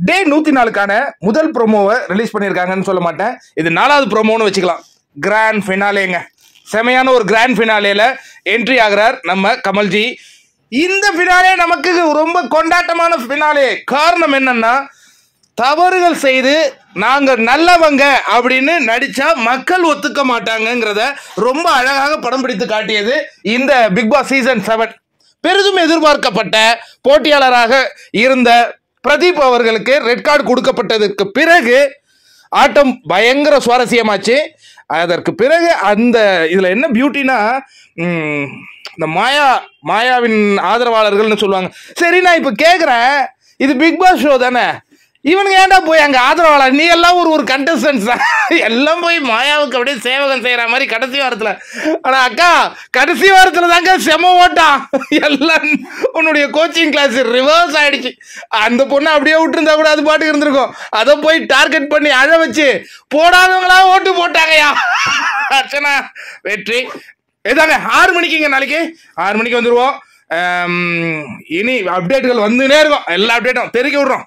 டே 104க்கான முதல் ப்ரோமோவை ரிலீஸ் பண்ணியிருக்காங்கன்னு சொல்ல மாட்டேன், இது 4வது ப்ரோமோன்னு வச்சுக்கலாம். கிராண்ட் ஃபினாலேங்க, செமையான ஒரு கிராண்ட் ஃபினாலேல என்ட்ரி ஆகிறார் நம்ம கமல்ஜி. இந்த ஃபினாலே நமக்கு ரொம்ப கொண்டாட்டமான ஃபினாலே. காரணம் என்னன்னா, தவறுகள் செய்து நாங்கள் நல்லவங்க அப்படின்னு நடிச்சா மக்கள் ஒத்துக்க மாட்டாங்கிறத ரொம்ப அழகாக படம் பிடித்து காட்டியது இந்த பிக் பாஸ் சீசன் 7. பெரிதும் எதிர்பார்க்கப்பட்ட போட்டியாளராக இருந்த பிரதீப் அவர்களுக்கு ரெட் கார்டு கொடுக்கப்பட்டதுக்கு பிறகு ஆட்டம் பயங்கர சுவாரஸ்யமாச்சு. அதற்கு பிறகு அந்த இதில் என்ன பியூட்டினா, இந்த மாயாவின் ஆதரவாளர்கள்னு சொல்லுவாங்க. சரி, நான் இப்போ கேட்குறேன், இது பிக் பாஸ் ஷோ தானே, இவனுங்க ஏன்டா போய் அங்கே ஆதரவாளர், நீ எல்லாம் ஒரு கண்டஸ்டன்ஸ் தான், எல்லாம் போய் மாயாவுக்கு அப்படியே சேவகம் செய்கிற மாதிரி கடைசி வாரத்தில். ஆனால் அக்கா, கடைசி வாரத்தில் தாங்க செம ஓட்டான், எல்லாம் உன்னுடைய கோச்சிங் கிளாஸ் ரிவர்ஸ் ஆகிடுச்சு. அந்த பொண்ணை அப்படியே விட்டுருந்தா கூட அது பாட்டுக்கு இருந்திருக்கும். அதை போய் டார்கெட் பண்ணி அழ வச்சு போடாதவங்களா ஓட்டு போட்டாங்கயா. அர்ச்சனா வெற்றி. இதாங்க 6 மணிக்குங்க, நாளைக்கு 6 மணிக்கு வந்துடுவோம். இனி அப்டேட்டுகள் வந்துனே இருக்கும், எல்லா அப்டேட்டும் தெரிவிக்க விடுறோம்.